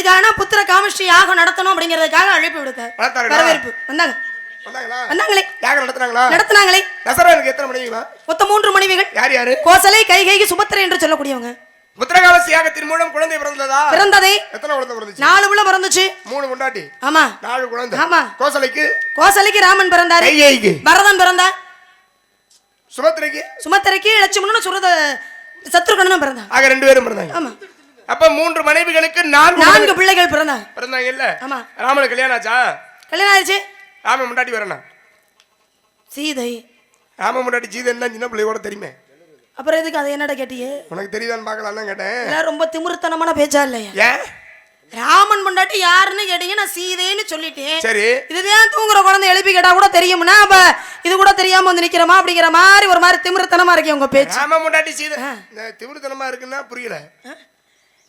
எதுக்காக புத்திர காமஸ்ரீ யாகம் நடத்தணும் அப்படிங்கிறதுக்காக அழைப்பு விடுத்தார். வரவேற்பு வந்தாங்க. வந்தாங்களே யாகம் நடத்துனாங்களே. தசரனுக்கு எத்தனை மனைவிகளா? மொத்தம் 3 மனைவிகள். யார் யாரு? கோசலை, கைகேயி, சுபத்திரை என்று சொல்லக்கூடியவங்க. புத்திரகாமஸ்ரீ யாகத்தின் மூலம் குழந்தை பிறந்ததா? பிறந்ததே. எத்தனை குழந்தை பிறந்துச்சு? 4 புள்ள பிறந்துச்சு. 3 முண்டாட்டி. ஆமா 4 குழந்தை. ஆமா. கோசலைக்கு ராமன் பிறந்தாரு. கைகேயிக்கு பரதன் பிறந்தார். சுமத்திரைக்கு லட்சுமணனும் சத்ருகனும் பிறந்தார். ஆக 2 பேரும் பிறந்தாங்க. ஆமா. அப்ப 3 மனைவிகளுக்கு 4 பிள்ளைகள் பிறந்தாங்க இல்ல? ஆமா. ராமனுக்கு கல்யாணம் ஆச்சா? கல்யாணம் ஆயிடுச்சு. ராமன் முண்டாட்டி வரணும். சீதை. ராமன் முண்டாட்டி சீதைன்னா சின்ன பிள்ளையோட தெரியுமே. அப்புறம் எதுக்கு அதை என்னடா கேட்டியே? உனக்கு தெரியுதான்னு பார்க்கலாம் கேட்டேன். ரொம்ப திமிருத்தனமான பேச்சா இல்லையா? ஏன் ராமன் முண்டாட்டி யாருன்னு கேட்டீங்க, நான் சீதைன்னு சொல்லிட்டேன். சரி, இதுதான் தூங்குற குழந்தை எழுப்பி கேட்டா கூட தெரியும்னா அப்ப இது கூட தெரியாம வந்து நிக்கிறமா அப்படிங்கிற மாதிரி ஒரு மாதிரி திமிருத்தனமா இருக்கே உங்க பேச்சு. ராமன் முண்டாட்டி சீதை திமிருத்தனமா இருக்குன்னா புரியல.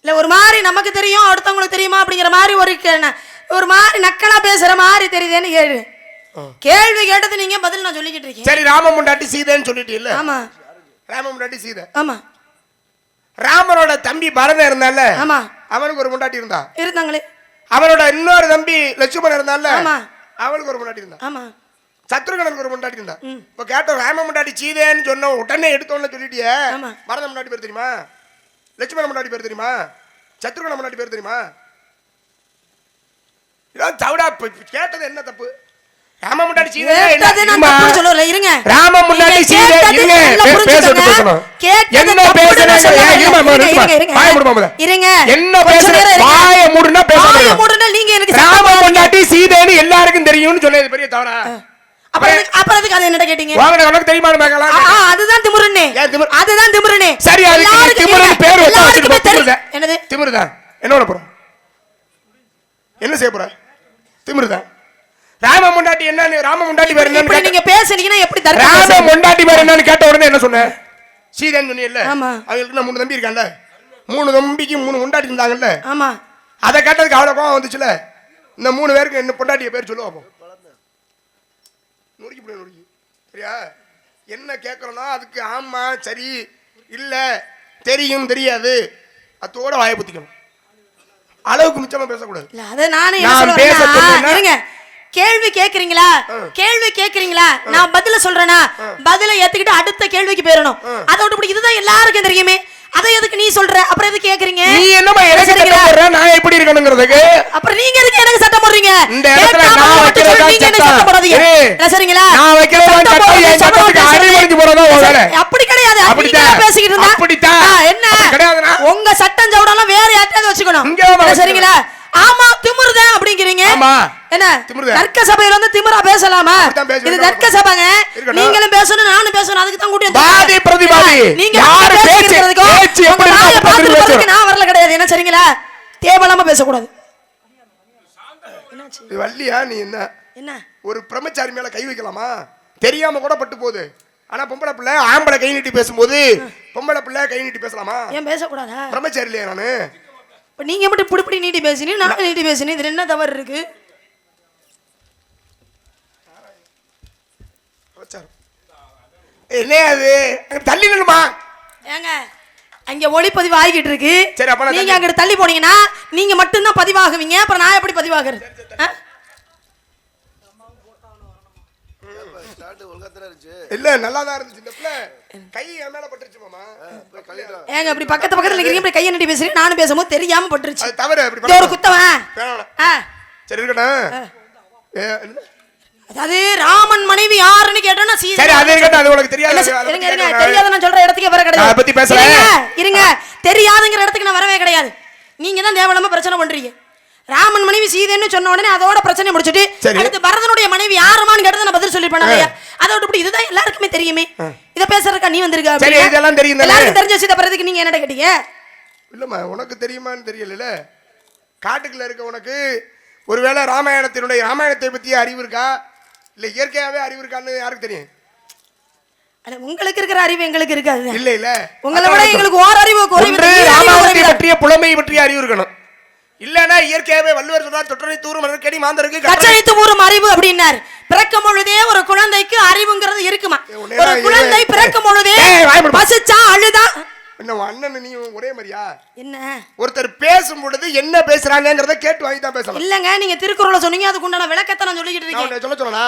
இல்ல ஒரு மாதிரி நமக்கு தெரியும் அடுத்தவங்களுக்கு தெரியுமா அப்படிங்கிற மாதிரி ஒரு மாதிரி நக்கலா பேசுற மாதிரி தெரியுதுன்னு கேளு. கேள்வி கேட்டது நீங்க பதில் நான் சொல்லிக்கிட்டு இருக்கேன். சரி, ராம முண்டாட்டி சீதைன்னு சொல்லிட்டீல்ல? ஆமா, ராம முண்டாட்டி சீதை. ஆமா. ராமனோட தம்பி பரதன் இருந்தால? ஆமா. அவனுக்கு ஒரு முண்டாட்டி இருந்தாங்களே. அவனோட இன்னொரு தம்பி லட்சுமணன் இருந்தால? ஆமா. அவனுக்கு ஒரு முண்டாட்டி இருந்தா. ஆமா. சத்ருகனுக்கு ஒரு முண்டாட்டி இருந்தா. இப்ப கேட்ட ராம முண்டாட்டி சீதைன்னு சொன்ன உடனே எடுத்தோன்னு சொல்லிட்டியே. பரதன் முண்டாட்டி பேர் தெரியுமா? லட்சுமணன் முன்னாடி பேர் தெரியுமா? சத்ருகன் முன்னாடி பேர் தெரியுமா? சவுடா கேட்டது என்ன தப்பு? ராம முன்னாடி சீதை இருங்க. ராம முன்னாடி சீதை இருங்க. பேசணும். என்ன பேசுறீங்க? இருங்க. என்ன பேசுறீங்க? வாயை மூடுனா பேசாதீங்க. நீங்க எனக்கு ராம முன்னாடி சீதைன்னு எல்லாருக்கும் தெரியும்னு சொன்னது பெரிய தவறா? அப்புறம் அதுக்கு அதை என்ன கேட்டீங்க? உனக்கு தெரியுமான்னு கேட்கலாம். அதுதான் திமிருனே. அதுதான் திமிருனே. சரி, அதுக்கு திமிருன்னு பேர் வச்சா வச்சிருக்க. என்னது? திமிருதான். என்ன பண்ண போற? என்ன செய்ய போற? திமிருதான். ராம முண்டாட்டி என்னன்னு? ராம முண்டாட்டி பேர் என்னன்னு நீங்க பேசுனீங்கன்னா எப்படி தர்க்க? ராம முண்டாட்டி பேர் என்னன்னு கேட்ட உடனே என்ன சொன்ன? சீதைன்னு சொன்னீல்ல? ஆமா. அவங்களுக்கு 3 தம்பி இருக்கான்ல? 3 தம்பிக்கு 3 முண்டாட்டி இருந்தாங்கல்ல? ஆமா. அத கேட்டதுக்கு அவ்வளவு கோவம் வந்துச்சுல? இந்த 3 பேருக்கு என்ன பொண்டாட்டிய பேர் சொல்லுவா அப்போ? நுறுக்கி சரியா? என்ன கேட்கறோம்னா அதுக்கு ஆமா சரி இல்ல தெரியும் தெரியாது அதோட வாயை புத்திக்கணும். அளவுக்கு மிச்சமா பேசக்கூடாது. இல்ல அத நானே என்ன சொல்றேன்? கேள்வி கேக்குறீங்களா? நான் பதில சொல்றேனா? பதில ஏத்துக்கிட்டு அடுத்த கேள்விக்கு போயிரணும். அதோட இதுதான் எல்லாருக்கும் தெரியுமே. அதை எதுக்கு நீ சொல்ற? அப்புறம் எதுக்கு கேக்குறீங்க? நீ என்னமா எனக்கு சட்டம் போடுற? நான் எப்படி இருக்கணும்ங்கிறதுக்கு அப்புறம் நீங்க எதுக்கு எனக்கு சட்டம் போடுறீங்க? இந்த இடத்துல நான் வைக்கிறதா சட்டம் போடாதீங்க. இல்ல சரிங்களா? நான் வைக்கிறதா சட்டம் என் சட்டத்துக்கு அடிமணிஞ்சு போறதா வேற. அப்படி கிடையாது. அப்படி பேசிக்கிட்டு இருந்தா அப்படிதான். என்ன கிடையாதுனா உங்க சட்டம் ஜவுடெல்லாம் வேற யார்ட்டயாவது வச்சுக்கணும். சரிங்களா? ஆமா திமிருதான் அப்படிங்கறீங்க. ஆமா என்ன தர்க்க சபையில வந்து திமிரா பேசலாமா? இது தர்க்க சபைங்க. நீங்களும் பேசணும் நானும் பேசணும். அதுக்கு தான் கூட்டி வாதி பிரதிவாதி. நீங்க யாரு பேச்சு எப்படி பாத்துறதுக்கு நான் வரல கிடையாது. என்ன சரிங்களா? தேவலாம பேச கூடாது. என்னாச்சு? வள்ளியா நீ என்ன ஒரு பிரம்மச்சாரி மேல கை வைக்கலாமா? தெரியாம கூட பட்டு போகுது. ஆனா பொம்பளை பிள்ளை ஆம்பளை கை நீட்டி பேசும்போது பொம்பளை பிள்ளை கை நீட்டி பேசலாமா? ஏன் பேச கூடாதா? பிரம்மச்சாரி இல்லையா நானு? நீங்க மட்டும் புடிப்புடி நீட்டி பேசினீங்க, நான் நீட்டி பேசினேன். இதுல என்ன தவறு இருக்கு? என்ன அது தள்ளி நில்லுமா? ஏங்க அங்க ஒளிப்பதிவு ஆகிட்டு இருக்கு. நீங்க அங்கிட்டு தள்ளி போனீங்கன்னா நீங்க மட்டும் தான் பதிவாகுவீங்க. அப்புறம் நான் எப்படி பதிவாகிறது? இல்ல நல்லா தான் இருந்துச்சு. இந்த பிள்ளை கை என் மேல பட்டுருச்சு மாமா. ஏங்க அப்படி பக்கத்துல நிக்கிறீங்க, இப்படி கையை நீட்டி பேசுறீங்க. நானும் பேசும்போது தெரியாம பட்டுருச்சு. அது தவறு. அப்படி ஒரு குத்தவன் சரி இருக்கட்டும். அதாவது ராமன் மனைவி யாருன்னு கேட்டா சீதை. சரி அது இருக்கட்டும். அது உனக்கு தெரியாது. இருங்க தெரியாத நான் சொல்ற இடத்துக்கு வர கிடையாது. அத பத்தி பேசலாம். இருங்க தெரியாதுங்கிற இடத்துக்கு நான் வரவே கிடையாது. நீங்க தான் தேவலாம பிரச்சனை பண்றீங்க. ராமன் மனைவி சீதைன்னு சொன்ன உடனே அதோட பிரச்சனை முடிச்சிட்டு அடுத்து பரதனுடைய மனைவி யாருமான்னு கேட்டத நான் பதில் சொல்லிருப்பேன் இல்லையா? அதோட இப்படி இதுதான் எல்லாருக்குமே தெரியுமே. இத பேசறதுக்கு நீ வந்திருக்க. சரி இதெல்லாம் தெரியும். எல்லாருக்கும் தெரிஞ்ச சீதை பரதத்துக்கு நீங்க என்ன கேட்டீங்க? இல்லம்மா உனக்கு தெரியுமான்னு தெரியல. காட்டுக்குள்ள இருக்க உனக்கு ஒருவேளை ராமாயணத்தை பத்தி அறிவு இருக்கா இல்ல இயற்கையாவே அறிவு இருக்கான்னு யாருக்கு தெரியும்? அட உங்களுக்கு இருக்கிற அறிவு எங்களுக்கு இருக்காது. இல்ல உங்களை விட எங்களுக்கு ஓர் அறிவு குறைவு. ராமாயணத்தை பற்றிய புலமை பற்றிய அறிவு இருக்கணும். இல்லனா இயற்கையாவே வள்ளுவர் சொல்றார் தொற்றனை தூரும் மலர்க்கடி மாந்தருக்கு கச்சனை தூரும் அறிவு அப்படினார். பிறக்கும் பொழுதே ஒரு குழந்தைக்கு அறிவுங்கிறது இருக்குமா? ஒரு குழந்தை பிறக்கும் பொழுதே பசிச்சா அழுதா என்ன உன் அண்ணன் நீ ஒரே மாதிரியா? என்ன ஒருத்தர் பேசும் பொழுது என்ன பேசுறாங்கிறத கேட்டு வாங்கி தான் பேசலாம். இல்லங்க, நீங்க திருக்குறளை சொன்னீங்க, அதுக்கு உண்டான விளக்கத்தை நான் சொல்லிக்கிட்டு இருக்கேன். நான் சொல்ல சொல்லனா?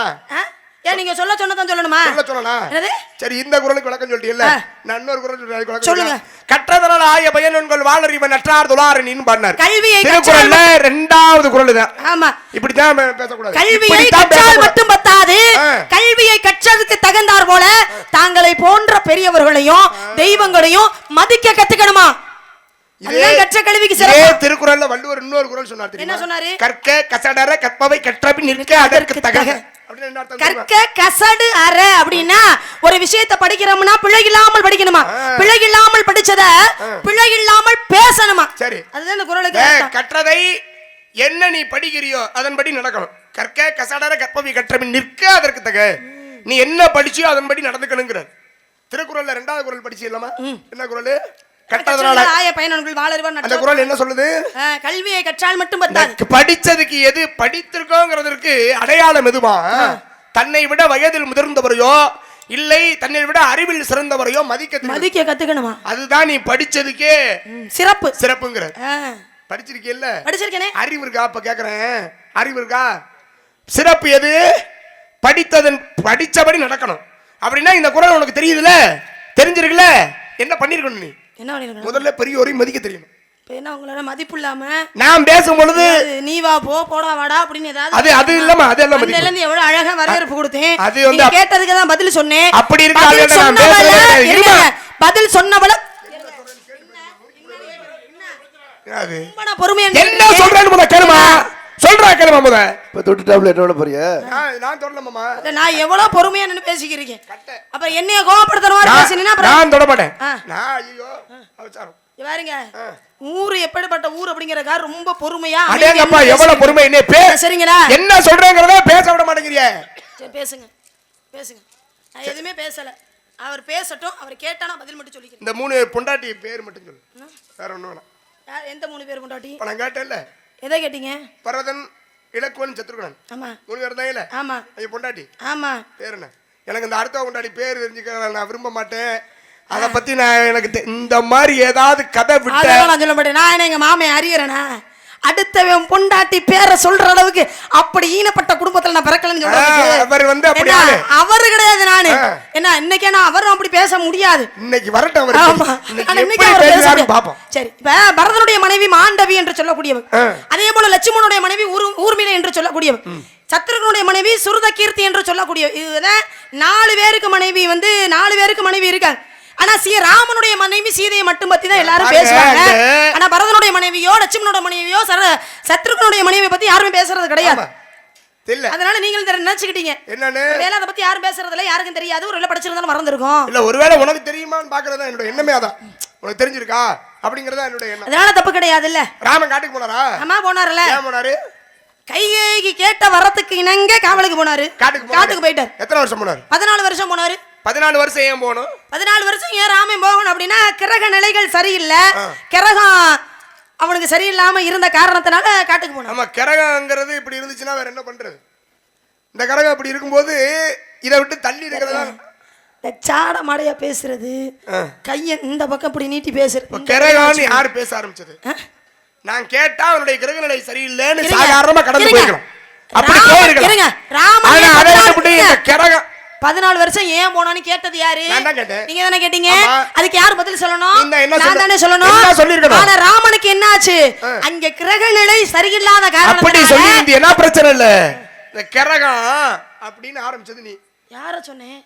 ஏன் நீங்க சொல்ல சொன்னதான் சொல்லணுமா? சொல்ல சொல்லனா? என்னது? சரி, இந்த குறளுக்கு விளக்கம் சொல்லிட்டீல்ல, நான் இன்னொரு குறள் சொல்றேன். சொல்லுங்க. கற்றதனால் ஆய பயனன்கள் வாளறிவன் நற்றார் துளாரனின் பண்ணார். கல்வியை திருக்குறள்ல இரண்டாவது குறள் தான். ஆமா, இப்படி தான் பேசக்கூடாது. கல்வியை கற்றால் மட்டும் பத்தாது, கல்வியை கற்றதுக்கு தகுந்தார் போல தாங்களை போன்ற பெரியவர்களையும் தெய்வங்களையும் மதிக்க கத்துக்கணுமா? கற்ற கல்விக்கு சிறப்பு. திருக்குறள்ல வள்ளுவர் இன்னொரு குறள் சொன்னார். என்ன சொன்னாரு? கற்க கசடர கற்பவை கற்றபின் நிற்க அதற்கு தக. கற்க கசடு அற அப்படின்னா ஒரு விஷயத்தை படிக்கிறோம்னா பிழை இல்லாமல் படிக்கணுமா? பிழை இல்லாமல் படிச்சத பிழை இல்லாமல் பேசணுமா? சரி, அதுதான் இந்த குறளுக்கு. கற்றதை என்ன நீ படிக்கிறியோ அதன்படி நடக்கணும். கற்க கசடர கற்பவை கற்றபின் நிற்க அதற்கு தக. நீ என்ன படிச்சியோ அதன்படி நடந்துக்கணுங்கிறார். திருக்குறள்ல இரண்டாவது குறள் படிச்சு இல்லாமா? என்ன குறள்? கற்றதனால ஆய பயனன்கள் வாளறிவன். அந்த குறள் என்ன சொல்லுது? கல்வியை கற்றால் மட்டும் பத்தாது. படிச்சதுக்கு எது படித்திருக்கோங்கிறதுக்கு அடையாளம் எதுமா? தன்னை விட வயதில் முதிர்ந்தவரையோ இல்லை தன்னை விட அறிவில் சிறந்தவரையோ மதிக்க கத்துக்கணுமா? அதுதான் நீ படிச்சதுக்கே சிறப்பு. சிறப்புங்கிற படிச்சிருக்கீல்ல? படிச்சிருக்கேனே. அறிவு இருக்கா? அப்ப கேக்குறேன், அறிவு இருக்கா? சிறப்பு எது? படிச்சபடி நடக்கணும். அப்படின்னா இந்த குறள் உனக்கு தெரியுதுல, தெரிஞ்சிருக்குல, என்ன பண்ணிருக்கணும்? நீ என்ன பண்ணிருக்கணும்? முதல்ல பெரியோரை மதிக்க தெரியணும். என்ன உங்களோட மதிப்பு இல்லாம நான் பேசும் பொழுது நீ வா போ போடா வாடா அப்படின்னு ஏதாவது அது இல்லமா? அதெல்லாம் மதிப்பு. அதெல்லாம் எவ்வளவு அழகா வரவேற்பு கொடுத்தேன். அது வந்து கேட்டதுக்கு தான் பதில் சொன்னேன். அப்படி இருக்காது. நான் பேசுறேன், பதில் சொன்னவள என்ன பொறுமையா என்ன சொல்றேன்னு முத கேளுமா? சொல்றா கேளுமா முத. இப்ப தொட்டுட்டாப்ல என்ன போறியா? நான் தொடல மாமா. நான் எவ்வளவு பொறுமையா நின்னு பேசிக்கிறீங்க. அப்ப என்னைய கோவப்படுத்துற மாதிரி பேசினா நான் தொட மாட்டேன். நான் ஐயோ அவசாரம் பாருங்க. ஊரு எப்படிப்பட்ட ஊர் அப்படிங்கறதா ரொம்ப பொறுமையா. அடேங்கப்பா எவ்வளவு பொறுமை. என்ன சரிங்களா? என்ன சொல்றேங்கறத பேச விட மாட்டேங்கறியே. சரி பேசுங்க, பேசுங்க. நான் எதுமே பேசல. அவர் பேசட்டும், அவர் கேட்டானா பதில் மட்டும் சொல்லிக்கிறேன். இந்த மூணு பொண்டாட்டி பேர் மட்டும் சொல்லு, வேற ஒண்ணும் வேணாம். எந்த மூணு பேர் பொண்டாட்டி? நான் கேட்டேன்ல. எதை கேட்டீங்க? பரதன், இலக்குவன், சத்ருகன். ஆமா, மூணு பேர் தான் இல்ல? ஆமா. ஐயோ பொண்டாட்டி. ஆமா. பேர் என்ன? எனக்கு இந்த அடுத்த பொண்டாட்டி பேர் தெரிஞ்சுக்க நான் விரும்ப மாட்டேன். அத பத்தி நான் எனக்கு இந்த மாதிரி ஏதாவது கதை விட்டு நான் சொல்ல மாட்டேன். நான் எங்க மாமே அறியறேனா? அடுத்தவன் பொண்டாட்டி பேரை சொல்ற அளவுக்கு அப்படி ஈனப்பட்ட குடும்பத்துல நான் பிறக்கலன்னு சொல்றேன். அவர் வந்து அப்படி அவரு கிடையாது. நானு என்ன இன்னைக்கே நான் அவரும் அப்படி பேச முடியாது. இன்னைக்கு வரட்டும் அவர். இன்னைக்கு அவர் பேசுறாரு பாப்போம். சரி, இப்ப பரதனுடைய மனைவி மாண்டவி என்று சொல்லக்கூடியவர், அதே போல லட்சுமணனுடைய மனைவி ஊர்மிளை என்று சொல்லக்கூடியவர், சத்ருகனுடைய மனைவி சுருத கீர்த்தி என்று சொல்லக்கூடிய இதுதான் 4 பேருக்கு மனைவி வந்து 4 பேருக்கு மனைவி இருக்காங்க. ஆனா ராமனுடைய மனைவி சீதையை மட்டும் பத்தி தான் எல்லாரும் பேசுவாங்க. ஆனா பரதனுடைய மனைவியோ லட்சுமணனுடைய மனைவியோ சத்ருகனுடைய மனைவியை பத்தி யாருமே பேசுறது கிடையாது. அதனால நீங்க நினைச்சுக்கிட்டீங்க என்னன்னு வேலை அதை பத்தி யாரும் பேசுறதுல யாருக்கும் தெரியாது. ஒருவேளை படிச்சிருந்தாலும் மறந்துருக்கும். இல்ல ஒருவேளை உனக்கு தெரியுமான்னு பாக்குறதா என்னோட எண்ணமே. அதான் உனக்கு தெரிஞ்சிருக்கா அப்படிங்கறதா என்னோட எண்ணம். அதனால தப்பு கிடையாது. இல்ல ராமன் காட்டுக்கு போனாரா? ஆமா போனார்ல. ஏன் போனாரு? கைகேயி கேட்ட வரத்துக்கு இணங்க காவலுக்கு போனாரு. காட்டுக்கு போயிட்டார். எத்தனை வருஷம் போனாரு? 14 வருஷம் போனாரு. 14 வருஷம் ஏன் போகணும்? 14 வருஷம் ஏன் ராமன் போகணும் அப்படின்னா கிரக நிலைகள் சரியில்லை. கிரகம் அவனுக்கு சரியில்லாம இருந்த காரணத்தினால காட்டுக்கு போனான். ஆமா, கிரகங்கிறது இப்படி இருந்துச்சுன்னா வேற என்ன பண்றது? இந்த கிரகம் அப்படி இருக்கும்போது இதை விட்டு தள்ளி இருக்கிறதா சாட மாடையா பேசுறது, கைய இந்த பக்கம் இப்படி நீட்டி பேசுறது. கிரகம் யாரு பேச ஆரம்பிச்சது? நான் கேட்டா அவனுடைய கிரக நிலை சரியில்லைன்னு சாதாரணமா கடந்து போயிருக்கலாம். அப்படி போயிருக்கலாம். ராமன் கிரகம் 14 வருஷம் ஏன் போனான்னு கேட்டது யாரு? நீங்க தானே கேட்டீங்க. அதுக்கு யாரு பதில் சொல்லணும்? நான் தானே சொல்லணும். ஆனா ராமனுக்கு என்ன ஆச்சு? அங்க கிரக நிலை சரியில்லாத காரணம். அப்படி சொல்லி என்ன பிரச்சனை இல்ல, இந்த கிரகம் அப்படின்னு ஆரம்பிச்சது நீ யார சொன்னேன்?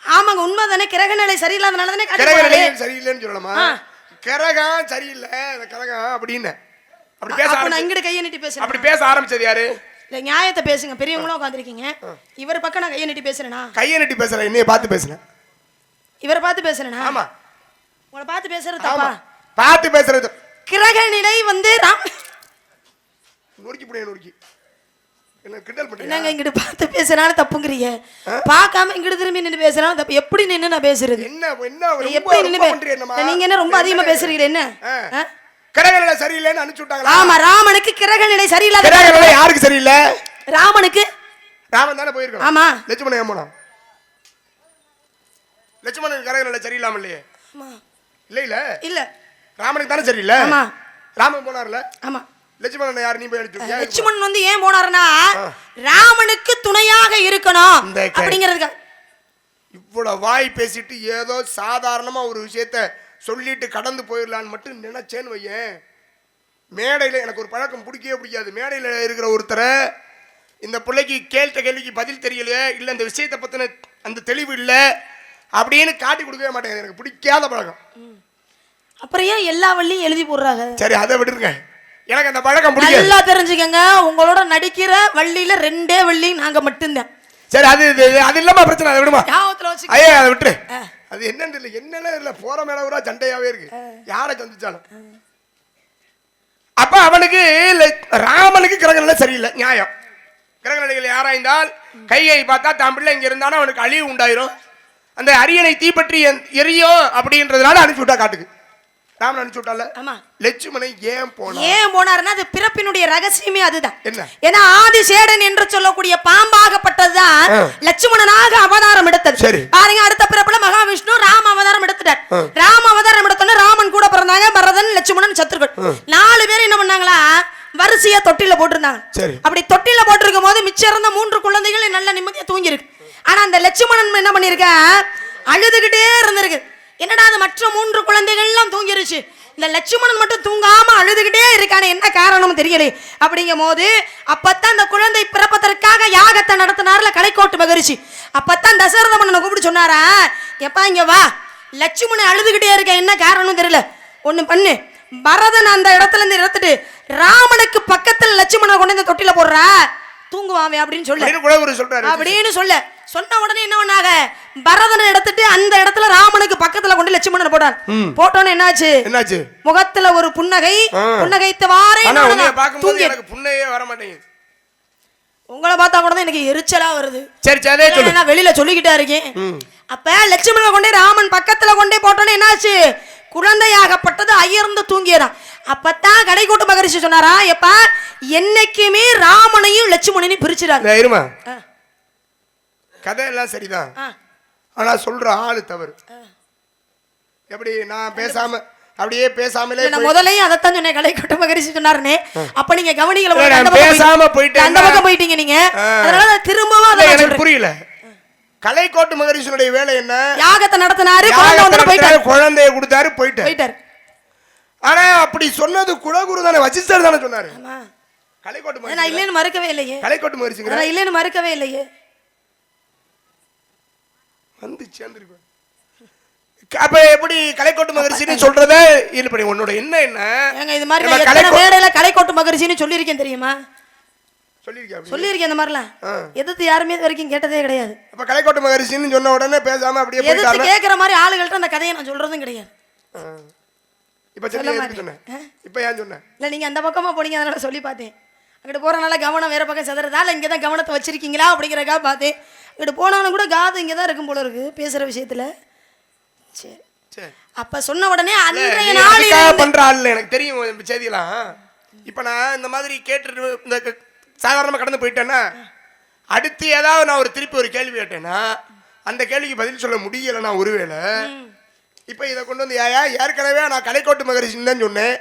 ஆமாங்க உண்மைதானே. கிரக நிலை சரியில்லாதனால தானே கிரக நிலை சரியில்லைன்னு சொல்லலாமா? கிரகம் சரியில்லை இந்த கிரகம் அப்படின்னு அப்படி பேச ஆரம்பிச்சு. இங்கிட்டு கையை நீட்டி பேச அப்படி பேச ஆரம்பிச்சது யாரு? இல்ல நியாயத்தை பேசுங்க. பெரியவங்களும் உட்காந்துருக்கீங்க. இவர் பக்கம் நான் கையை நீட்டி பேசுறேனா? கையை நீட்டி பேசுறேன். என்னைய பார்த்து பேசுறேன். இவரை பார்த்து பேசுறேனா? ஆமா. உங்களை பார்த்து பேசுறது தப்பா? பார்த்து பேசுறது. கிரக நிலை வந்து நொறுக்கி புடிய நொறுக்கி என்ன கிண்டல் பண்றீங்க? என்னங்க இங்கிட்டு பார்த்து பேசுறானே தப்புங்கறீங்க. பார்க்காம இங்கிட்டு திரும்பி நின்னு பேசுறானே தப்பு. எப்படி நின்னு நான் பேசுறது? என்ன எப்படி நின்னு பண்றீங்க? நீங்க என்ன ரொம்ப அதிகமா பேசுறீங்க? என்ன கிரக நிலை சரியில்லைன்னு அனுப்பிச்சு விட்டாங்களா? ஆமா, ராமனுக்கு கிரக நிலை சரியில்லாத. கிரக நிலை யாருக்கு சரியில்லை? ராமனுக்கு. ராமன் தானே போயிருக்கான். ஆமா. லட்சுமணன் ஏன் போனான்? லட்சுமணன் கிரக நிலை சரியில்லாம இல்லையே. ஆமா. இல்ல இல்ல இல்ல ராமனுக்கு தானே சரியில்லை. ஆமா ராமன் போனார்ல. ஆமா லட்சுமணன் யார் நீ போய் அடிச்சு லட்சுமணன் வந்து ஏன் போனாருன்னா ராமனுக்கு துணையாக இருக்கணும் அப்படிங்கிறதுக்கு. இவ்வளவு வாய் பேசிட்டு ஏதோ சாதாரணமா ஒரு விஷயத்த சொல்லிட்டு கடந்து போயிடலான்னு மட்டும் நினைச்சேன்னு வையேன். மேடையில் எனக்கு ஒரு பழக்கம் பிடிக்கவே பிடிக்காது. மேடையில் இருக்கிற ஒருத்தரை இந்த பிள்ளைக்கு கேட்ட கேள்விக்கு பதில் தெரியலையே, இல்லை இந்த விஷயத்தை பற்றின அந்த தெளிவு இல்லை அப்படின்னு காட்டி கொடுக்கவே மாட்டேங்குது. எனக்கு பிடிக்காத பழக்கம். அப்புறம் ஏன் எல்லா வள்ளியும் எழுதி போடுறாங்க? சரி அதை விட்டுருங்க, எனக்கு அந்த பழக்கம் பிடிக்காது. நல்லா தெரிஞ்சுக்கங்க, உங்களோட நடிக்கிற வள்ளியில 2 வள்ளி நாங்க மட்டும்தான். சரி அது அது இல்லாம பிரச்சனை, அதை விடுமா. ஐயா அதை விட்டுரு. அது என்னன்னு தெரியல, என்னன்னு இல்லை, போற மேல சண்டையாவே இருக்கு யாரை சந்திச்சாலும். அப்ப அவனுக்கு ராமனுக்கு கிரகநிலை சரியில்லை, நியாயம். கிரகநிலைகள் யாராய்ந்தால் கையை பார்த்தா தான் பிள்ளை இங்க இருந்தாலும் அவனுக்கு அழிவு உண்டாயிரும், அந்த அரியணை தீப்பற்றி எரியும் அப்படின்றதுனால அனுப்பி விட்டா காட்டுக்கு. ராமன் அனுப்பிச்சு விட்டால. லட்சுமணன் ஏன் போனாருன்னா அது பிறப்பினுடைய ரகசியமே அதுதான். ஏன்னா ஆதிசேடன் என்று சொல்லக்கூடிய பாம்பாகப்பட்டதுதான் லட்சுமணனாக அவதாரம் எடுத்தது. பாருங்க, அடுத்த பிறப்புல மகாவிஷ்ணு ராம அவதாரம் எடுத்துட்டார். ராம அவதாரம் எடுத்தோன்னு ராமன் கூட பிறந்தாங்க பரதன், லட்சுமணன், சத்ருகன். 4 பேர் என்ன பண்ணாங்களா, வரிசையா தொட்டில போட்டிருந்தாங்க. அப்படி தொட்டில போட்டிருக்கும் போது மிச்சம் இருந்த 3 குழந்தைகள் நல்ல நிம்மதியா தூங்கி இருக்கு. ஆனா அந்த லட்சுமணன் என்ன பண்ணிருக்க, அழுதுகிட்டே இருந்திருக்கு. என்னடா அது மற்ற 3 குழந்தைகள் எல்லாம் தூங்கிருச்சு, இந்த லட்சுமணன் மட்டும் தூங்காம அழுதுகிட்டே இருக்கானே, என்ன காரணம் தெரியல. அப்படிங்கும் போது அப்பத்தான் இந்த குழந்தை பிறப்பதற்காக யாகத்தை நடத்தினார்ல கலைக்கோட்டு மகரிஷி. அப்பத்தான் தசரத மன்னனை கூப்பிட்டு சொன்னாரா, எப்பா இங்க வா, லட்சுமணன் அழுதுகிட்டே இருக்க, என்ன காரணம் தெரியல, ஒண்ணு பண்ணு, பரதன் அந்த இடத்துல இருந்து எடுத்துட்டு ராமனுக்கு பக்கத்துல லட்சுமணனை கொண்டு இந்த தொட்டில போடுறா, தூங்குவாமே அப்படின்னு சொல்ல சொன்ன உடனே என்ன பண்ணாங்க, பரதனை எடுத்துட்டு அந்த இடத்துல ராமனுக்கு பக்கத்துல கொண்டு லட்சுமணனை போட்டான். போட்டோன்னு என்னாச்சு, முகத்துல ஒரு புன்னகை, புன்னகைத்தவாறே புண்ணையே வர மாட்டேங்குது. உங்களை பார்த்தா கூட எனக்கு எரிச்சலா வருது. சரி நான் வெளியில சொல்லிக்கிட்டா இருக்கேன். அப்ப லட்சுமணனை கொண்டே ராமன் பக்கத்துல கொண்டே போட்டோன்னு என்னாச்சு, குழந்தையாகப்பட்டது அயர்ந்து தூங்கியதான். அப்பத்தான் கடைக்கோட்டு மகரிஷி சொன்னாரா, எப்பா என்னைக்குமே ராமனையும் லட்சுமணனையும் பிரிச்சிடாது. கதையெல்லாம் சரிதான், ஆனா சொல்ற ஆளு தவறு. எப்படி நான் பேசாம அப்படியே பேசாமலே முதலையும் அதைத்தான் சொன்னேன், கடைக்கோட்டு மகரிஷி சொன்னாருன்னு. அப்ப நீங்க கவனிக்கல, பேசாம போயிட்டு அந்த பக்கம் போயிட்டீங்க நீங்க, அதனால திரும்பவும் எனக்கு புரியல. கலைக்கோட்டு மகரிஷியுடைய வேலை என்ன, யாகத்தை நடத்தினாரு, குழந்தைய கொடுத்தாரு, போயிட்டாரு. ஆனா அப்படி சொன்னது குலகுரு தானே, வசிஷ்டர் தானே சொன்னாரு. கலைக்கோட்டு மகரிஷி நான் இல்லைன்னு மறுக்கவே இல்லையே, கலைக்கோட்டு மகரிஷி நான் இல்லைன்னு மறுக்கவே இல்லையே, வந்து சேர்ந்துருக்கு. அப்ப எப்படி கலைக்கோட்டு மகரிஷின்னு சொல்றத இது பண்ணி உன்னோட என்ன இது மாதிரி மேடையில கலைக்கோட்டு மகரிஷின்னு சொல்லியிருக்கேன் தெரியுமா, சொல்லியிருக்கேன். அந்த மாதிரிலாம் எதிர்த்து யாருமே இது வரைக்கும் கேட்டதே கிடையாது. அப்ப கலைக்கோட்டு மகரிஷின்னு சொன்ன உடனே பேசாம அப்படியே எதிர்த்து கேட்கிற மாதிரி ஆளுகள்ட்ட அந்த கதையை நான் சொல்றதும் கிடையாது. இப்ப சொன்னேன், இப்ப ஏன் சொன்னேன் இல்ல, நீங்க அந்த பக்கமா போனீங்க, அதனால சொல்லி பார்த்தேன். அங்கிட்டு போறனால கவனம் வேற பக்கம் செதறதால இங்கதான் கவனத்தை வச்சிருக்கீங்களா அப்படிங்கிறக்கா பார்த்தேன். இங்கிட்டு போனாலும் கூட காது இங்கதான் இருக்கும் போல இருக்கு பேசுற விஷயத்துல. சரி, அப்ப சொன்ன உடனே அன்றைய நாள் பண்ற ஆள் எனக்கு தெரியும் செய்தியெல்லாம். இப்ப நான் இந்த மாதிரி கேட்டு இந்த சாதாரணமா கடந்து போயிட்டேன்னா, அடுத்து ஏதாவது நான் திருப்பி ஒரு கேள்வி கேட்டேன்னா அந்த கேள்விக்கு பதில் சொல்ல முடியல. நான் ஒருவேளை இப்ப இதை கொண்டு வந்து ஏற்கனவே நான் கலைக்கோட்டு மகரிஷின்னு தான் சொன்னேன்,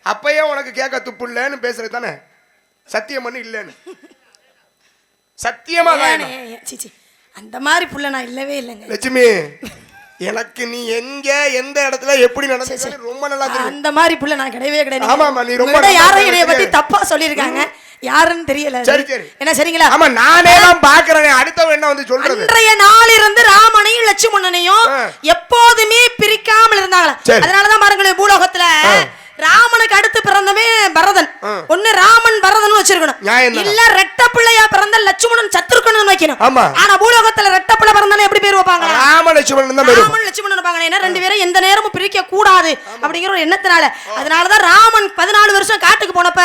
அப்பயே உனக்கு கேட்க துப்பு இல்லைன்னு பேசுறது தானே, சத்தியம் பண்ணி இல்லைன்னு. சத்தியமா அந்த மாதிரி புள்ள நான் இல்லவே இல்லைங்க லட்சுமி. எனக்கு நீ எங்க எந்த இடத்துல எப்படி நடந்துச்சு ரொம்ப நல்லா தெரியும். அந்த மாதிரி புள்ள நான் கிடையவே கிடையாது. ஆமாமா, நீ ரொம்ப யாரும் என்னைய பத்தி தப்பா சொல்லிருக்காங்க, யாருன்னு தெரியல. சரி என்ன சரிங்களா? ஆமா, நானே தான் பாக்குறேன். அடுத்தவன் என்ன வந்து சொல்றது, அன்றைய நாளிலிருந்து ராமனையும் லட்சுமணனையும் எப்போதுமே பிரிக்காமல் இருந்தாங்களா. அதனாலதான் பாருங்களேன், பூலோகத்துல ராமனுக்கு அடுத்து பிறந்தவே பரதன். ஒண்ணு ராமன் பரதன் வச்சிருக்கணும், இல்ல ரெட்ட பிள்ளையா பிறந்த லட்சுமணன் சத்ருகன் வைக்கணும். ஆனா பூலோகத்துல ரெட்ட பிள்ளை பிறந்தாலும் எப்படி பேர் வைப்பாங்க, ராம லட்சுமணன் தான் ராமன் லட்சுமணன் வைப்பாங்க. ஏன்னா 2 பேரும் எந்த நேரமும் பிரிக்க கூடாது அப்படிங்கிற ஒரு எண்ணத்தினால. அதனாலதான் ராமன் 14 வருஷம் காட்டுக்கு போனப்ப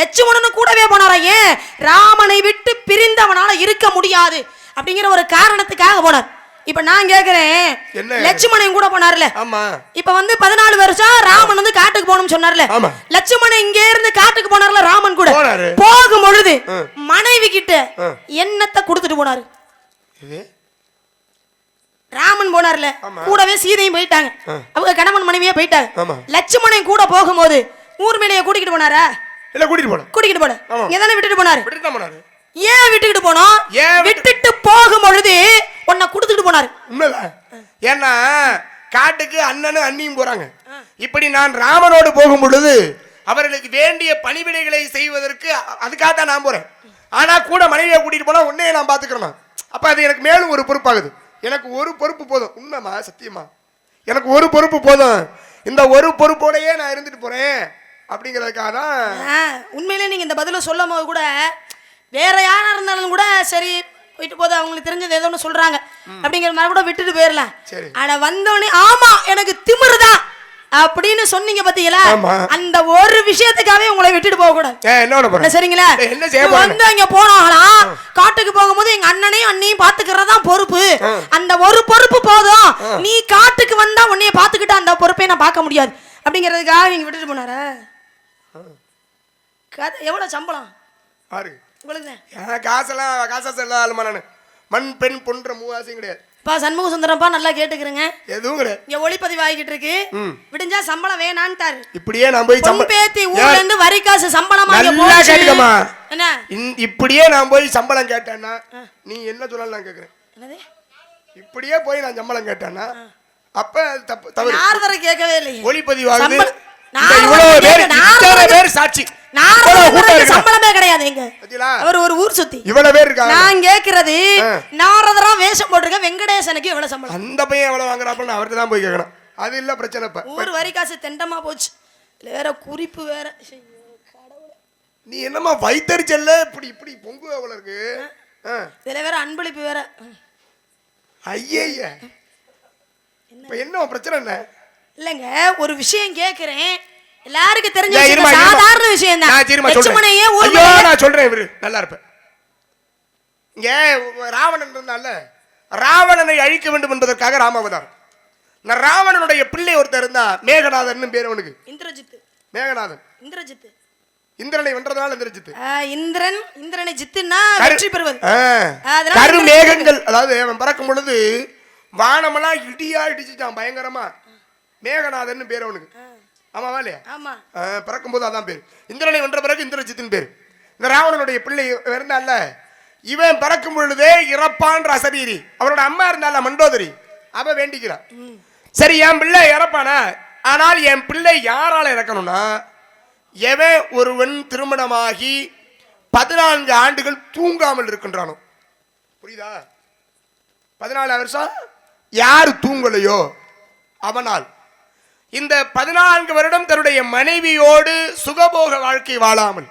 லட்சுமணனும் கூடவே போனாரா. ஏன், ராமனை விட்டு பிரிந்தவனால இருக்க முடியாது அப்படிங்கிற ஒரு காரணத்துக்காக போனார். இப்ப நான் கேக்குறேன், லட்சுமணன் கூட போனார்ல, இப்ப 14 வருஷம் ராமன் காட்டுக்கு போகணும்னு சொன்னார்ல, லட்சுமணன் இங்க இருந்து காட்டுக்கு போனார்ல ராமன் கூட. போகும் பொழுது மனைவி கிட்ட என்னத்தை கொடுத்துட்டு போனாரு, ராமன் போனார்ல, கூடவே சீதையும் போயிட்டாங்க. அவங்க கணவன் மனைவியே போயிட்டாங்க. ஆமா. லட்சுமணன் கூட போகும்போது ஊர்மிளைய கூட்டிக்கிட்டு போனாரா? இல்ல, கூட்டிட்டு போன. இங்கதானே விட்டுட்டு போனாரு. ஏன் விட்டுக்கிட்டு போனோம்? விட்டுட்டு போகும் பொழுது உன்னை கொடுத்துட்டு போனாரு. உண்மைதான். ஏன்னா காட்டுக்கு அண்ணனும் அண்ணியும் போறாங்க. இப்படி நான் ராமனோடு போகும் பொழுது அவர்களுக்கு வேண்டிய பணிவிடைகளை செய்வதற்கு அதுக்காகத்தான் நான் போறேன். ஆனா கூட மனைவியை கூட்டிட்டு போனா உன்னையே நான் பாத்துக்கிறேன். அப்ப அது எனக்கு மேலும் ஒரு பொறுப்பாகுது. எனக்கு ஒரு பொறுப்பு போதும். உண்மைமா, சத்தியமா எனக்கு ஒரு பொறுப்பு போதும். இந்த ஒரு பொறுப்போடையே நான் இருந்துட்டு போறேன் அப்படிங்கிறதுக்காக தான். உண்மையிலே நீங்க இந்த பதில சொல்லும் போது கூட வேற யாரா இருந்தாலும் கூட சரி போயிட்டு போது, அவங்களுக்கு தெரிஞ்சது ஏதோ ஒன்று சொல்றாங்க அப்படிங்கிற மாதிரி கூட விட்டுட்டு போயிடலாம். ஆனா வந்தோடனே ஆமா எனக்கு திமிருதான் அப்படின்னு சொன்னீங்க பாத்தீங்களா, அந்த ஒரு விஷயத்துக்காகவே உங்களை விட்டுட்டு போக கூடாது. சரிங்களா? வந்து அங்க போனாங்களா, காட்டுக்கு போகும்போது எங்க அண்ணனையும் அண்ணியும் பாத்துக்கிறதா பொறுப்பு. அந்த ஒரு பொறுப்பு போதும். நீ காட்டுக்கு வந்தா உன்னைய பாத்துக்கிட்டு அந்த பொறுப்பை நான் பார்க்க முடியாது அப்படிங்கிறதுக்காக நீங்க விட்டுட்டு போனாரா? எவ்வளவு சம்பளம் உங்களுக்கு? காசெல்லாம் மண் பெண் பொன்ற மூவாசையும் கிடையாது. சண்முக சுந்தரப்பா நல்லா கேட்டுக்கிறேங்க. எதுவும் கிடையாது. இங்க ஒளிப்பதிவு ஆகிட்டு இருக்கு. விடிஞ்சா சம்பளம் வேணான்ட்டாரு. இப்படியே நான் போய் பேத்தி ஊர்ல இருந்து வரி காசு சம்பளமா கேட்டுக்கமா. என்ன இப்படியே நான் போய் சம்பளம் கேட்டேன்னா நீ என்ன சொல்லலாம் நான் கேக்குறேன். என்னது இப்படியே போய் நான் சம்பளம் கேட்டேன்னா அப்ப தப்பு தவறு. யார் வரை கேட்கவே இல்லை. ஒளிப்பதிவு ஆகுது. இவ்வளவு பேர் சாட்சி. சம்பளமே கிடையாது. அவர் ஒரு ஊர் சுத்தி இவ்வளவு பேர் இருக்காங்க. நான் கேக்குறது நாரதரா வேஷம் போட்டிருக்க வெங்கடேசனுக்கு எவ்வளவு சம்பளம்? அந்த பையன் எவ்வளவு வாங்குறாப்புன்னு அவர்கிட்ட தான் போய் கேட்கணும். அது இல்ல பிரச்சனை. இப்ப ஊர் வரி காசு தெண்டமா போச்சு. வேற குறிப்பு வேற. நீ என்னமா வைத்தறிச்சல்ல இப்படி இப்படி பொங்கு அவ்வளவு இருக்கு. இதுல வேற அன்பளிப்பு வேற. ஐயே இப்ப என்ன பிரச்சனை? என்ன இல்லங்க, ஒரு விஷயம் கேக்குறேன். எல்லாருக்கும் தெரிஞ்ச சாதாரண விஷயம் தான். லட்சுமணையே நான் சொல்றேன், இவரு நல்லா இருப்ப. இங்க ராவணன் இருந்தால ராவணனை அழிக்க வேண்டும் என்பதற்காக ராமாவதாரம். ராவணனுடைய பிள்ளை ஒருத்தர் இருந்தா, மேகநாதன் பேர் அவனுக்கு. இந்திரஜித். மேகநாதன் இந்திரஜித். இந்திரனை வென்றதால இந்திரஜித். இந்திரனை ஜித்துனா வெற்றி பெறுவது. கருமேகங்கள், அதாவது அவன் பறக்கும் பொழுது வானமெல்லாம் இடியா இடிச்சுட்டான் பயங்கரமா. மேகநாதன் பேர் அவனுக்கு. ஆமாவா இல்லையா? பிறக்கும் போது அதான் பேர். இந்திரனை வென்ற பிறகு இந்திரஜித்தின் பேர். இந்த ராவணனுடைய பிள்ளை இருந்தால இவன் பிறக்கும் பொழுதே இறப்பான்ற அசரீரி. அவரோட அம்மா இருந்தால மண்டோதரி. அவ வேண்டிக்கிறான், சரி என் பிள்ளை இறப்பானா, ஆனால் என் பிள்ளை யாரால இறக்கணும்னா எவன் ஒருவன் திருமணமாகி 14 ஆண்டுகள் தூங்காமல் இருக்கின்றானோ. புரியுதா? 14 வருஷம் யாரு தூங்கலையோ அவனால் இந்த 14 வருடம் தன்னுடைய மனைவியோடு சுகபோக வாழ்க்கை வாழாமல்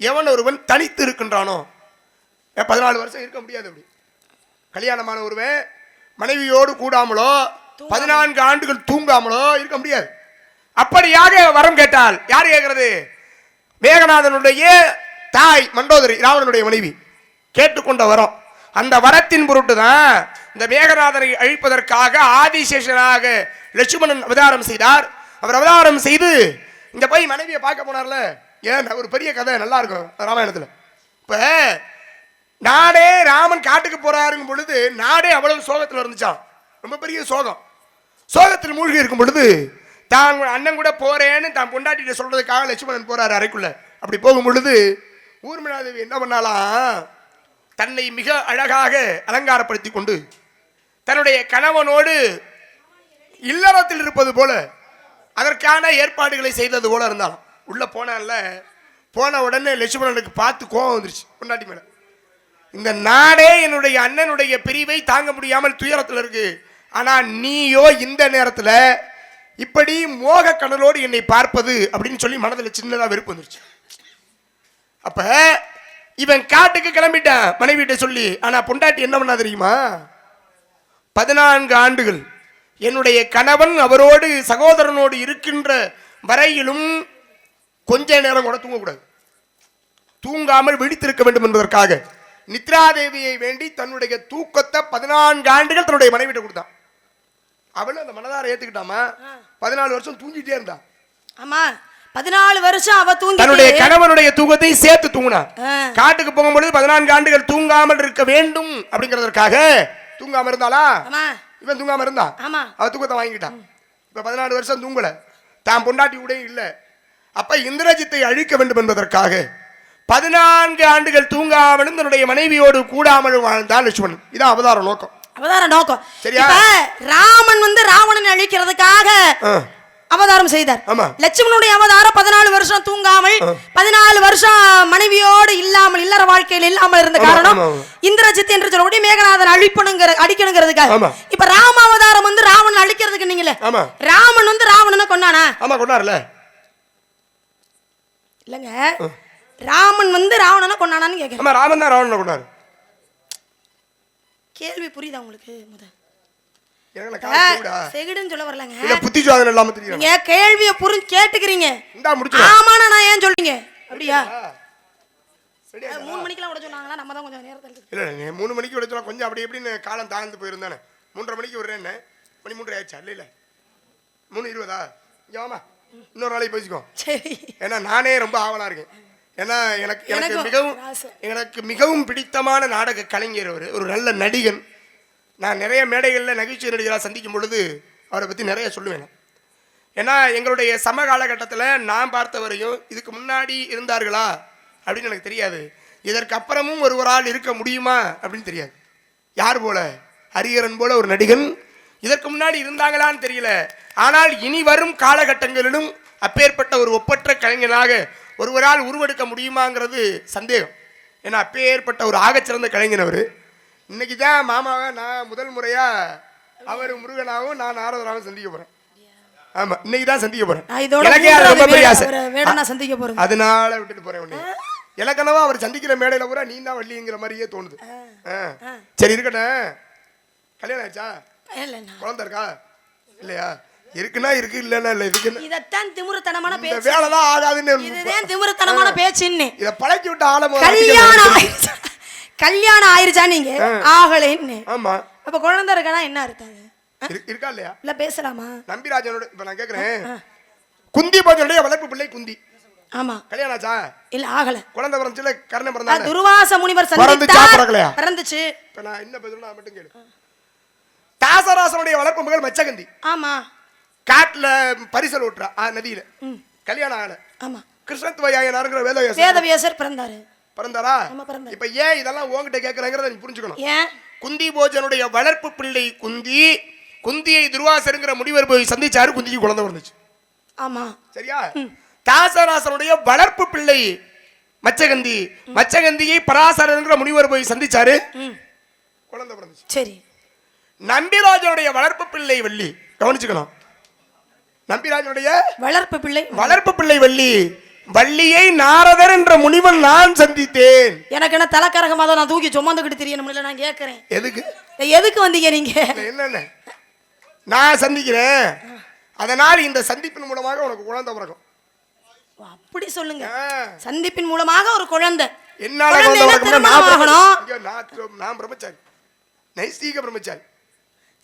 எவன் ஒருவன் தனித்து இருக்கின்றானோ, 14 வருஷம் இருக்க முடியாது. அப்படி கல்யாணமான ஒருவன் மனைவியோடு கூடாமலோ 14 ஆண்டுகள் தூங்காமலோ இருக்க முடியாது. அப்படியாக வரம் கேட்டால் யார் கேட்கிறது? மேகநாதனுடைய தாய் மண்டோதரி, ராவணனுடைய மனைவி கேட்டுக்கொண்ட வரம். அந்த வரத்தின் பொருட்டு தான் இந்த மேகநாதனை அழிப்பதற்காக ஆதிசேஷனாக லட்சுமணன் அவதாரம் செய்தார். அவர் அவதாரம் செய்து இந்த போய் மனைவியை பார்க்க போனார்ல. ஏன் ஒரு பெரிய கதை நல்லா இருக்கும் ராமாயணத்துல. இப்ப நாடே ராமன் காட்டுக்கு போறாருங்க பொழுது நாடே அவ்வளவு சோகத்துல இருந்துச்சான். ரொம்ப பெரிய சோகம். சோகத்தில் மூழ்கி இருக்கும் பொழுது தான் அண்ணன் கூட போறேன்னு தான் பொண்டாட்டிட்ட சொல்றதுக்காக லட்சுமணன் போறாரு அறைக்குள்ள. அப்படி போகும் பொழுது ஊர்மிளாதேவி என்ன பண்ணாலாம், தன்னை மிக அழகாக அலங்காரப்படுத்தி கொண்டு தன்னுடைய கணவனோடு இல்லறத்தில் இருப்பது போல அதற்கான ஏற்பாடுகளை செய்தது போல இருந்தாலும் உள்ள போனால. போன உடனே லட்சுமணனுக்கு பார்த்து கோபம் வந்துருச்சு பொண்டாட்டி மேல. இந்த நாடே என்னுடைய அண்ணனுடைய பிரிவை தாங்க முடியாமல் துயரத்தில் இருக்கு, ஆனா நீயோ இந்த நேரத்தில் இப்படி மோக கடலோடு என்னை பார்ப்பது அப்படின்னு சொல்லி மனதில் சின்னதா வெறுப்பு வந்துருச்சு. அப்ப இவன் காட்டுக்கு கிளம்பிட்டான் மனைவிட்ட சொல்லி. ஆனா பொண்டாட்டி என்ன பண்ணா தெரியுமா? 14 ஆண்டுகள் என்னுடைய கணவன் அவரோடு சகோதரனோடு இருக்கின்ற வரையிலும் கொஞ்ச நேரம் கூட தூங்கக்கூடாது, தூங்காமல் விழித்திருக்க வேண்டும் என்பதற்காக நித்ராதேவியை வேண்டி தன்னுடைய தூக்கத்தை 14 ஆண்டுகள் தன்னுடைய மனைவிட்ட கொடுத்தான். அவளும் அந்த மனதார ஏத்துக்கிட்டாமா. 14 வருஷம் தூங்கிட்டே இருந்தா. ஆமா, 14 வருஷம் அவ தூங்கி தன்னுடைய கணவனுடைய தூக்கத்தை சேர்த்து தூங்கினா. காட்டுக்கு போகும்பொழுது 14 ஆண்டுகள் தூங்காமல் இருக்க வேண்டும் அப்படிங்கிறதற்காக தூங்காம இருந்தாளா. இவன் தூங்காம இருந்தான். ஆமா. அவ தூக்கத்தை வாங்கிட்டான். இப்ப 14 வருஷம் தூங்கல, தான் பொண்டாட்டி கூட இல்ல. அப்ப இந்திரஜித்தை அழிக்க வேண்டும் என்பதற்காக 14 ஆண்டுகள் தூங்காமலும் தன்னுடைய மனைவியோடு கூடாமலும் வாழ்ந்தான் லட்சுமணன். இதான் அவதார நோக்கம். அவதார நோக்கம் சரியா? ராமன் வந்து ராவணனை அழிக்கிறதுக்காக அவதாரம் செய்தார். லட்சுமணனுடைய அவதாரம் 14 வருஷம் தூங்காமல் 14 வருஷம் மனைவியோடு இல்லாமல் இல்லற வாழ்க்கையில் இல்லாமல் இருந்த காரணம் இந்திரஜித் என்று சொல்லக்கூடிய மேகநாதன் அடிக்கணுங்கிறதுக்காக. இப்ப ராம அவதாரம் வந்து ராவணன் அழிக்கிறதுக்கு நீங்களே, ராமன் வந்து ராவணனை கொண்டானா? ஆமா கொண்டாருல. இல்லங்க, ராமன் வந்து ராவணனை கொண்டானான்னு கேக்குறேன். ஆமா ராமன் தான் ராவணனை கொண்டாரு. கேள்வி புரியுதா உங்களுக்கு? முத செகிடுன்னு சொல்ல வரலங்க, இல்ல புத்திஜாதனம் இல்லாம தெரியும். நீங்க கேள்வியை புரிஞ்சு கேட்டுக்கிறீங்க. இந்தா முடிச்சு. ஆமானா நான் ஏன் சொல்றீங்க? அப்படியா? 3 மணிக்கெல்லாம் விட சொன்னாங்களா? நம்ம தான் கொஞ்சம் நேரத்துல. இல்ல நீ 3 மணிக்கு விட சொன்னா கொஞ்சம் அப்படி எப்படின்னு காலம் தாழ்ந்து போயிருந்தானே. 3:30 மணிக்கு விடுறேன்னு மணி 3:30 ஆயிடுச்சா? இல்ல 3:20. ஆமா, இன்னொரு நாளைக்கு பேசிக்கோ. சரி. ஏன்னா நானே ரொம்ப ஆவலா இருக்கேன். ஏன்னா எனக்கு மிகவும் பிடித்தமான நாடக கலைஞர் அவர், ஒரு நல்ல நடிகன். நான் நிறைய மேடைகளில் நகைச்சுவை நடிகராக சந்திக்கும் பொழுது அவரை பற்றி நிறைய சொல்லுவேன். ஏன்னா எங்களுடைய சம காலகட்டத்தில் நான் பார்த்தவரையும் இதுக்கு முன்னாடி இருந்தார்களா அப்படின்னு எனக்கு தெரியாது. இதற்கு அப்புறமும் ஒருவரால் இருக்க முடியுமா அப்படின்னு தெரியாது. யார் போல? ஹரிஹரன் போல ஒரு நடிகன் இதற்கு முன்னாடி இருந்தாங்களான்னு தெரியல. ஆனால் இனி வரும் காலகட்டங்களிலும் அப்பேற்பட்ட ஒரு ஒப்பற்ற கலைஞனாக ஒருவரால் உருவெடுக்க முடியுமாங்கிறது சந்தேகம். ஏன்னா அப்பேற்பட்ட ஒரு ஆகச்சிறந்த கலைஞர் அவர். இன்னைக்கு தான் மாமாவை நான் முதல் முறையா அவர் முருகனாகவும் நான் நாரதராகவும் சந்திக்க போறேன். ஆமா, இன்னைக்கு தான் சந்திக்க போறேன். ரொம்ப பெரிய ஆசை, அதனால விட்டுட்டு போறேன். உடனே இலக்கணவா அவர் சந்திக்கிற மேடையில கூட நீ தான் வள்ளிங்கிற மாதிரியே தோணுது. சரி இருக்கட்டும். கல்யாணம் ஆயிடுச்சா? குழந்தை இருக்கா? இல்லையா? இருக்குன்னா இருக்கு, இல்லன்னா இல்ல. இதுக்கு இதத்தான் திமிருத்தனமான பேச்சு. வேலைதான் ஆகாதுன்னு இதுதான் திமிருத்தனமான பேச்சுன்னு இத பழக்கி விட்ட ஆளமோ. கல்யாணம் ஆயிருச்சா நீங்க? ஆகலைன்னு. ஆமா. அப்ப குழந்தை இருக்கனா என்ன அர்த்தம்? இருக்கா இல்லையா? இல்ல பேசலாமா? நம்பிராஜனோட இப்ப நான் கேக்குறேன். குந்தி போஜனுடைய வளர்ப்பு பிள்ளை குந்தி. ஆமா. கல்யாணம் ஆச்சா? இல்ல ஆகல. குழந்தை பிறந்துச்சுல, கர்ணன் பிறந்தானே. துர்வாச முனிவர் சந்தித்தார். பிறந்துச்சு. இப்ப நான் என்ன பேசுறேன் நான் மட்டும் கேளு. தாசராசனுடைய வளர்ப்பு மகள் மச்சகந்தி. ஆமா. காட்டுல பரிசல் ஓட்டுறா நதியில. கல்யாணம் ஆகல. ஆமா. கிருஷ்ணத்வயாயனார்ங்கற வேதவியாசர் பிறந்தாரா? இப்ப ஏன் இதெல்லாம் உன்கிட்ட கேக்குறங்கறத நீ புரிஞ்சுக்கணும். ஏன்? குந்தி போஜனுடைய வளர்ப்பு பிள்ளை குந்தி, குந்தியை துர்வாசருங்கற முனிவர் போய் சந்திச்சாரு. குந்திக்கு குழந்தை பிறந்துச்சு. ஆமா. சரியா? தாசராசனுடைய வளர்ப்பு பிள்ளை மச்சகந்தி, மச்சகந்தியை பராசரங்கற முனிவர் போய் சந்திச்சாரு. குழந்தை பிறந்துச்சு. சரி. நம்பிராஜனுடைய வளர்ப்பு பிள்ளை வள்ளி, கவனிச்சுக்கணும். நம்பிராஜனுடைய வளர்ப்பு பிள்ளை வள்ளி, வள்ளியை நாரதர் என்ற முனிவன் நான் சந்தித்தேன். எனக்கு என்ன தலைக்கரகமா தான் நான் தூக்கி சுமந்துக்கிட்டு தெரியணும். நான் கேட்கிறேன், எதுக்கு வந்தீங்க நீங்க? என்ன நான் சந்திக்கிறேன், அதனால் இந்த சந்திப்பின் மூலமாக உனக்கு குழந்தை பிறக்கும். அப்படி சொல்லுங்க. சந்திப்பின் மூலமாக ஒரு குழந்தை. என்னால நான் பிரம்மச்சாரி, நைசீக பிரம்மச்சாரி.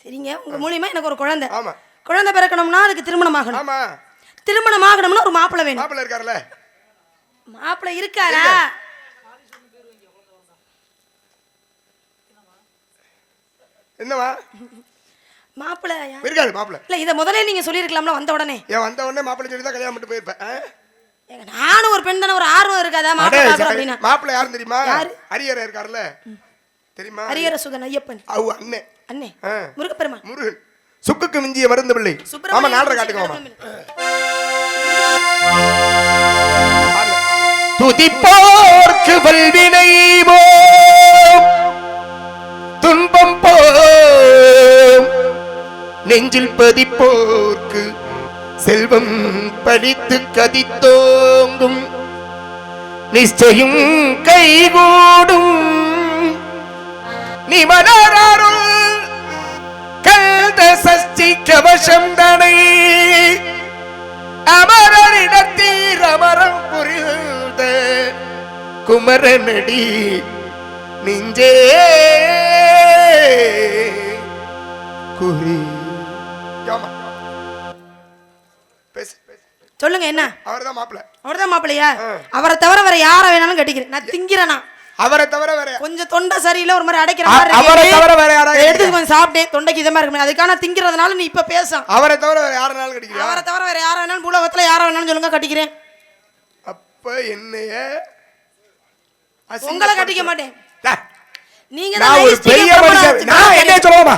சரிங்க, உங்க மூலியமா எனக்கு ஒரு குழந்தை. ஆமா. குழந்தை பிறக்கணும்னா அதுக்கு திருமணம் ஆகணும். ஆமா. திருமணம் ஆகணும்னா ஒரு மாப்பிள்ளை வேணும். மாப்பிள்ளை இருக்காருல? மாப்பிள்ளை இருக்காரா? என்னவா? மாப்பிள்ளை இருக்காரு. மாப்பிள்ளை இல்ல, இத முதல்ல நீங்க சொல்லிருக்கலாம்ல வந்த உடனே. ஏன் வந்த உடனே மாப்பிள்ளை சொல்லி தான் கல்யாணம் பண்ணிட்டு போயிருப்பேன். நானும் ஒரு பெண் தான, ஒரு ஆர்வம் இருக்காதா மாப்பிள்ளை பார்க்கணும் அப்படினா? மாப்பிள்ளை யாரு தெரியுமா? ஹரிஹர இருக்காருல, தெரியுமா? ஹரிஹர சுதன் ஐயப்பன். அவ அண்ணே. அண்ணே முருகப்பெருமான். முருகன் சுக்குக்கு மிஞ்சிய மருந்து பிள்ளை. ஆமா, நாடற காட்டுங்க. துதிப்போர்க்கு வல்வினை துன்பம் போம், நெஞ்சில் பதிப்போர்க்கு செல்வம் படித்து கதித்தோங்கும், நிச்சயம் கைகூடும் நிமலராருள் கல்த சஷ்டி கவசம் தனை அமரரிடத்தீர் அமரம் புரிந்த குமரனடி நெஞ்சே குறி. சொல்லுங்க என்ன? அவர்தான் மாப்பிள்ளை. அவர்தான் மாப்பிள்ளையா? அவரை தவிர வேற யார வேணாலும் கட்டிக்கிறேன். நான் திங்கிறேனா? அவரை தவிர வேற கொஞ்சம் தொண்டை சரியில்லை, ஒரு மாதிரி அடைக்கிற மாதிரி இருக்கு. அவரை தவிர வேற யாராவது எடுத்து கொஞ்சம் சாப்பிட்டேன், தொண்டைக்கு இதமா இருக்கு, அதுக்கான திங்கிறதுனால நீ இப்ப பேச. அவரை தவிர வேற யாரனாலும் கட்டிக்கிறேன். அவரை தவிர வேற யார வேணாலும் பூலோகத்துல யார வேணாலும் சொல்லுங்க கட்டிக்கிறேன். அப்ப என்னைய உங்களை கட்டிக்க மாட்டேன். நீங்க நான் ஒரு பெரிய மனுஷன், நான் என்ன சொல்லுவேமா?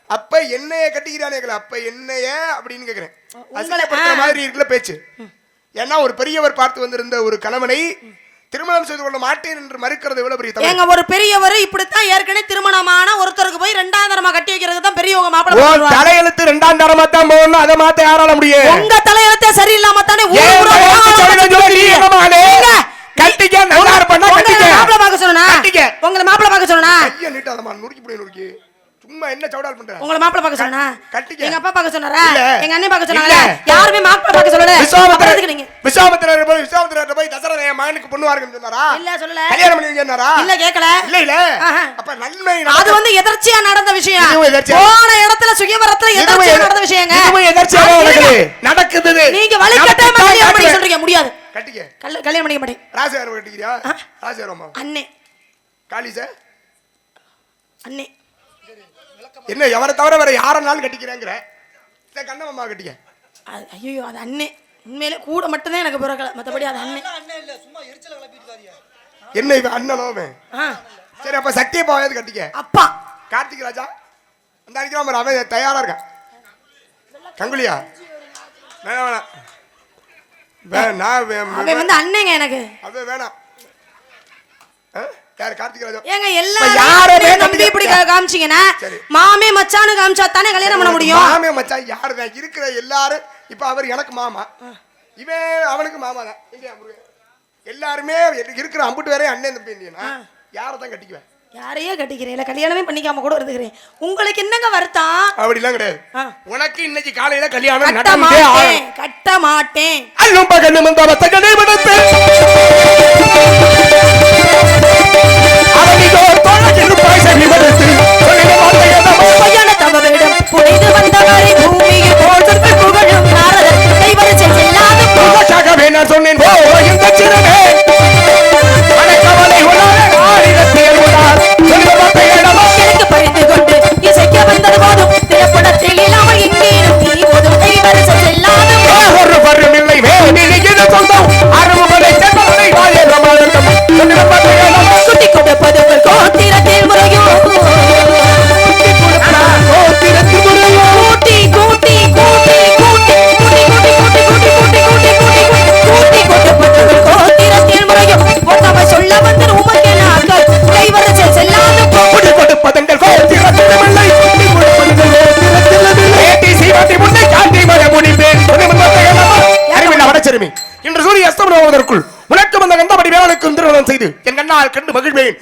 அப்ப என்னைய கட்டிக்கிறானே, அப்ப என்னைய அப்படின்னு கேக்குறேன். அசிங்கப்படுத்துற மாதிரி இருக்குல்ல பேச்சு. ஏன்னா ஒரு பெரியவர் பார்த்து வந்திருந்த ஒரு கணவனை திருமணம் செய்து கொள்ள மாட்டேன் என்று மறுக்கிறது எவ்வளவு பெரிய தவறு. ஏங்க ஒரு பெரியவர் இப்படித்தான் ஏற்கனவே திருமணமான ஒருத்தருக்கு போய் இரண்டாம் தரமா கட்டி வைக்கிறது தான் பெரியவங்க மாப்பிள்ளை பண்ணுவாங்க. தலையெழுத்து இரண்டாம் தரமா தான் போகணும், அதை மாத்த யாரால முடியும்? உங்க தலையெழுத்தே சரியில்லாம தானே கட்டிக்க நல்லா இருப்பா. கட்டிக்க மாப்பிள்ளை பார்க்க சொன்னா, உங்களை மாப்பிள்ளை பார்க்க சொன்னா ஐயா நீட்டாதமா நுறுக்கி போய் நுறுக்கி சும்மா என்ன சவுடால் பண்ற? உங்களை மாப்பிள்ளை பார்க்க சொன்னா, கட்டிக்க எங்க அப்பா பார்க்க சொன்னாரா, எங்க அண்ணன் பார்க்க சொன்னாங்க, யாருமே மாப்பிள்ளை பார்க்க சொல்லல. விஸ்வாமித்திரர் போய் தசரத என் மகனுக்கு பொண்ணு வாருங்கன்னு சொன்னாரா? இல்ல சொல்லல. கல்யாணம் பண்ணி சொன்னாரா? இல்ல கேட்கல. இல்ல அப்ப நன்மை அது வந்து எதர்ச்சியா நடந்த விஷயம். போன இடத்துல சுயவரத்துல எதர்ச்சியா நடந்த விஷயங்க. இதுவும் எதர்ச்சியா நடக்குது. நீங்க வலிக்கட்டே கல்யாணம் பண்ணி சொல்றீங்க, முடியாது. கட்டிக்க கல்யாணம் பண்ணிக்க மாட்டேன். ராசியாரம் கட்டிக்கிறியா? ராசியாரமா? அண்ணே காளிச அண்ணே என்ன எவரை தவிர வேற யாரனாலும் கட்டிக்கிறேங்கிற? கண்ணம்மா கட்டிக்க. ஐயோ அது அண்ணே, உண்மையிலே கூட மட்டும்தான் எனக்கு பிறக்கல, மத்தபடி அது அண்ணே. என்ன இவன் அண்ணனோமே? சரி அப்ப சத்தியப்பாவது கட்டிக்க. அப்பா கார்த்திக் ராஜா அந்த அடிக்கிறான், அவன் தயாரா இருக்கான். கங்குலியா வேணாம் அவன் வந்து அண்ணேங்க எனக்கு. அது வேணாம். யாரு கார்த்திக் ராஜா? ஏங்க எல்லாரும் நம்பி இப்படி காமிச்சீங்கன்னா மாமே மச்சானு காமிச்சா தானே கல்யாணம் பண்ண முடியும். மாமே மச்சான் யாருதான் இருக்கிற எல்லாரும்? இப்ப அவர் எனக்கு மாமா, இவன் அவனுக்கு மாமா தான். எல்லாருமே இருக்கிற அம்புட்டு வேற அண்ணன் தம்பி. யாரதான் கட்டிக்குவேன்? யாரையே கட்டிக்கிறேன், கல்யாணமே பண்ணிக்காம கூட இருந்துக்கிறேன். உங்களுக்கு என்னங்க வருத்தம்? அப்படிலாம் கிடையாது. உனக்கு இன்னைக்கு காலையில கல்யாணம் கட்ட மாட்டேன். அல்லும் பகலும் அந்த வத்தகனை விடுத்து அவனிதோ தோழகிரு பாய்சனி விடுத்து சொல்லிட மாட்டேன் தவறிடம் புரிந்து வந்தவரை பூமியில் போட்டு புகழும் நாரதர் கைவரிசை செல்லாத போகவே நான் சொன்னேன். ஓ இந்த சிறனே மனக்கவலை உணர ஆயிரத்தில் உணர் எனக்கு பறிந்து கொண்டு இசைக்க வந்தது போதும் திரைப்படத்தில் இல்லாமல் எங்கேயும் நீ போதும் கைவரிசை செல்லாத ஒரு வரும் இல்லை வேறு சொந்தம் அறுவடை சென்றவரை வாயேற்றமானட்டும் குட்டி கொடுப்பது கோத்திரத்தில் முறையோ கூட்டி கூட்டி கூட்டி கூட்டி கொடுப்பது கோத்திரத்தில் முறையோ ஒன்னவ சொல்ல வந்து உமக்கு நாட்கள் கைவரிசை செல்லாத கூட்டி கொடுப்பதங்கள் கோத்திரத்தில் இல்லை இன்று சூரிய அஸ்தமனம் ஆவதற்குள் உனக்கு வந்த கந்தபடி வேலனுக்கும் திருமணம் செய்து என் கண்ணால் கண்டு மகிழ்வேன்.